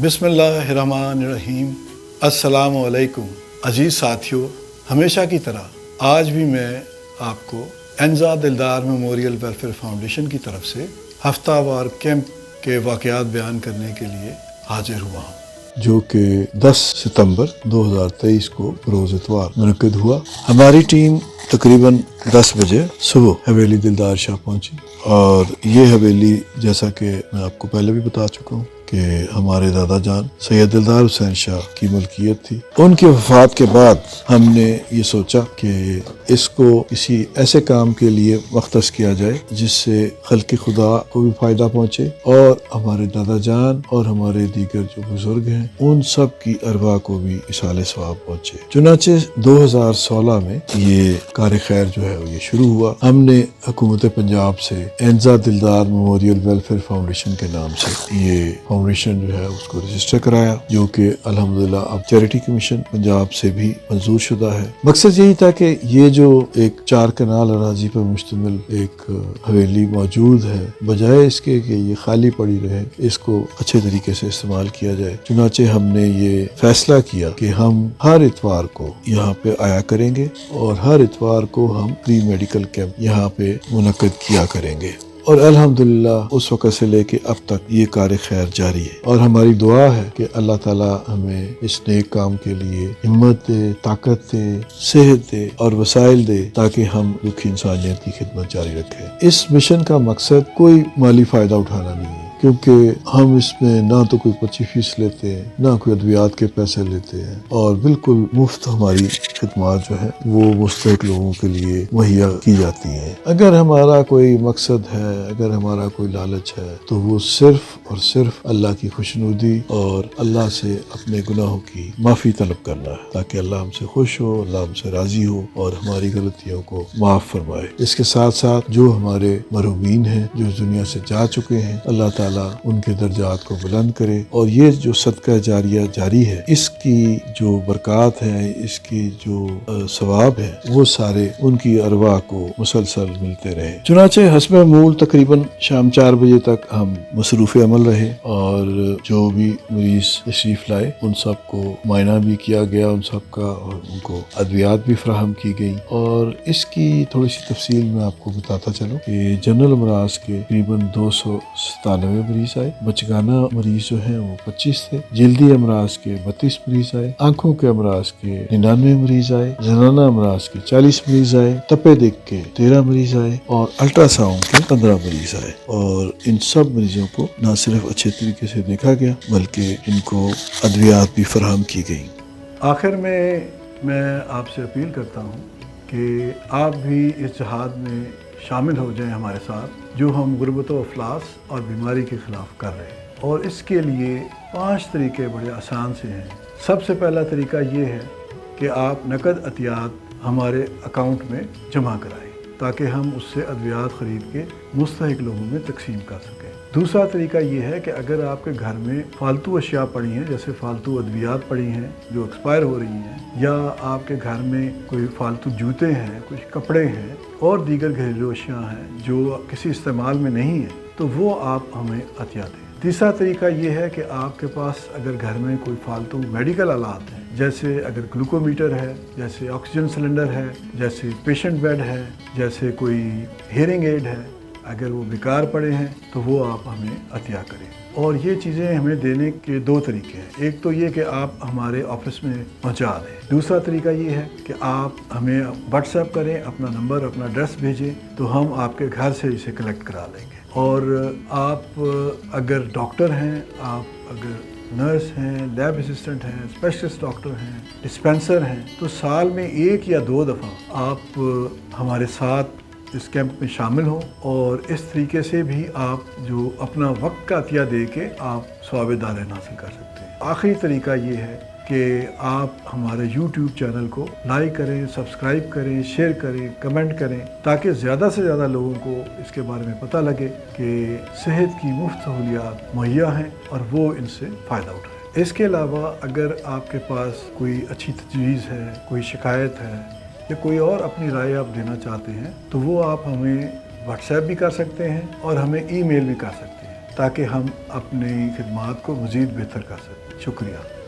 بسم اللہ الرحمن الرحیم۔ السلام علیکم عزیز ساتھیوں، ہمیشہ کی طرح آج بھی میں آپ کو انزا دلدار میموریل ویلفیئر فاؤنڈیشن کی طرف سے ہفتہ وار کیمپ کے واقعات بیان کرنے کے لیے حاضر ہوا ہوں، جو کہ 10 ستمبر 2023 کو روز اتوار منعقد ہوا۔ ہماری ٹیم تقریباً 10 بجے صبح حویلی دلدار شاہ پہنچی، اور یہ حویلی جیسا کہ میں آپ کو پہلے بھی بتا چکا ہوں کہ ہمارے دادا جان سید دلدار حسین شاہ کی ملکیت تھی۔ ان کی وفات کے بعد ہم نے یہ سوچا کہ اس کو کسی ایسے کام کے لیے مختص کیا جائے جس سے خلق خدا کو بھی فائدہ پہنچے، اور ہمارے دادا جان اور ہمارے دیگر جو بزرگ ہیں ان سب کی ارواح کو بھی اصال ثواب پہنچے۔ چنانچہ 2016 میں یہ کار خیر جو ہے وہ یہ شروع ہوا۔ ہم نے حکومت پنجاب سے انزا دلدار میموریل ویلفیئر فاؤنڈیشن کے نام سے یہ فاؤنڈیشن جو ہے اس کو رجسٹر کرایا، جو کہ الحمدللہ اب چیریٹی کمیشن پنجاب سے بھی منظور شدہ ہے۔ مقصد یہی تھا کہ یہ جو ایک 4 کنال اراضی پر مشتمل ایک حویلی موجود ہے، بجائے اس کے کہ یہ خالی پڑی رہے، اس کو اچھے طریقے سے استعمال کیا جائے۔ چنانچہ ہم نے یہ فیصلہ کیا کہ ہم ہر اتوار کو یہاں پہ آیا کریں گے، اور ہر اتوار کو ہم فری میڈیکل کیمپ یہاں پہ منعقد کیا کریں گے، اور الحمدللہ اس وقت سے لے کے اب تک یہ کار خیر جاری ہے۔ اور ہماری دعا ہے کہ اللہ تعالی ہمیں اس نیک کام کے لیے ہمت دے، طاقت دے، صحت دے اور وسائل دے، تاکہ ہم دکھی انسانیت کی خدمت جاری رکھیں۔ اس مشن کا مقصد کوئی مالی فائدہ اٹھانا نہیں ہے، کیونکہ ہم اس میں نہ تو کوئی 25 فیس لیتے ہیں، نہ کوئی ادویات کے پیسے لیتے ہیں، اور بالکل مفت ہماری خدمات جو ہے وہ مستحق لوگوں کے لیے مہیا کی جاتی ہیں۔ اگر ہمارا کوئی مقصد ہے، اگر ہمارا کوئی لالچ ہے، تو وہ صرف اور صرف اللہ کی خوشنودی اور اللہ سے اپنے گناہوں کی معافی طلب کرنا ہے، تاکہ اللہ ہم سے خوش ہو، اللہ ہم سے راضی ہو اور ہماری غلطیوں کو معاف فرمائے۔ اس کے ساتھ ساتھ جو ہمارے مرحومین ہیں، جو اس دنیا سے جا چکے ہیں، اللہ تعالیٰ ان کے درجات کو بلند کرے، اور یہ جو صدقہ جاریہ جاری ہے، اس کی جو برکات ہے، اس کی جو ثواب ہے، وہ سارے ان کی ارواح کو مسلسل ملتے رہے۔ چنانچہ حسب معمول تقریباً شام 4 بجے تک ہم مصروف عمل رہے، اور جو بھی مریض تشریف لائے ان سب کو معائنہ بھی کیا گیا ان سب کا، اور ان کو ادویات بھی فراہم کی گئی۔ اور اس کی تھوڑی سی تفصیل میں آپ کو بتاتا چلوں کہ جنرل امراض کے تقریباً 297 مریض آئے، بچگانہ مریض جو ہیں وہ 25 تھے، جلدی امراض کے 32 مریض آئے، آنکھوں کے امراض کے 99 مریض آئے، زنانہ امراض کے 40 مریض آئے، تپے دق کے 13 مریض آئے، اور الٹرا ساؤنڈ کے 15 مریض آئے۔ اور ان سب مریضوں کو نہ صرف اچھے طریقے سے دیکھا گیا بلکہ ان کو ادویات بھی فراہم کی گئیں۔ آخر میں آپ سے اپیل کرتا ہوں کہ آپ بھی اس جہاد میں شامل ہو جائیں ہمارے ساتھ، جو ہم غربت و افلاس اور بیماری کے خلاف کر رہے ہیں۔ اور اس کے لیے 5 طریقے بڑے آسان سے ہیں۔ سب سے پہلا طریقہ یہ ہے کہ آپ نقد عطیات ہمارے اکاؤنٹ میں جمع کرائیں، تاکہ ہم اس سے ادویات خرید کے مستحق لوگوں میں تقسیم کر سکیں۔ دوسرا طریقہ یہ ہے کہ اگر آپ کے گھر میں فالتو اشیاء پڑی ہیں، جیسے فالتو ادویات پڑی ہیں جو ایکسپائر ہو رہی ہیں، یا آپ کے گھر میں کوئی فالتو جوتے ہیں، کچھ کپڑے ہیں اور دیگر گھریلو اشیاء ہیں جو کسی استعمال میں نہیں ہیں، تو وہ آپ ہمیں عطیہ دیں۔ تیسرا طریقہ یہ ہے کہ آپ کے پاس اگر گھر میں کوئی فالتو میڈیکل آلات ہیں، جیسے اگر گلوکومیٹر ہے، جیسے آکسیجن سلنڈر ہے، جیسے پیشنٹ بیڈ ہے، جیسے کوئی ہیئرنگ ایڈ ہے، اگر وہ بیکار پڑے ہیں تو وہ آپ ہمیں عطیہ کریں۔ اور یہ چیزیں ہمیں دینے کے 2 طریقے ہیں۔ ایک تو یہ کہ آپ ہمارے آفس میں پہنچا دیں، دوسرا طریقہ یہ ہے کہ آپ ہمیں واٹس ایپ کریں، اپنا نمبر، اپنا ایڈریس بھیجیں، تو ہم آپ کے گھر سے اسے کلیکٹ کرا لیں گے۔ اور آپ اگر ڈاکٹر ہیں، آپ اگر نرس ہیں، لیب اسسٹنٹ ہیں، اسپیشلسٹ ڈاکٹر ہیں، ڈسپینسر ہیں، تو سال میں 1 یا 2 دفعہ آپ ہمارے ساتھ اس کیمپ میں شامل ہوں، اور اس طریقے سے بھی آپ جو اپنا وقت کا عطیہ دے کے آپ ثواب دارین حاصل کر سکتے ہیں۔ آخری طریقہ یہ ہے کہ آپ ہمارے یوٹیوب چینل کو لائک کریں، سبسکرائب کریں، شیئر کریں، کمنٹ کریں، تاکہ زیادہ سے زیادہ لوگوں کو اس کے بارے میں پتہ لگے کہ صحت کی مفت سہولیات مہیا ہیں اور وہ ان سے فائدہ اٹھائیں۔ اس کے علاوہ اگر آپ کے پاس کوئی اچھی تجویز ہے، کوئی شکایت ہے، یا کوئی اور اپنی رائے آپ دینا چاہتے ہیں، تو وہ آپ ہمیں واٹس ایپ بھی کر سکتے ہیں اور ہمیں ای میل بھی کر سکتے ہیں۔ تاکہ ہم اپنی خدمات کو مزید بہتر کر سکیں. شکریہ.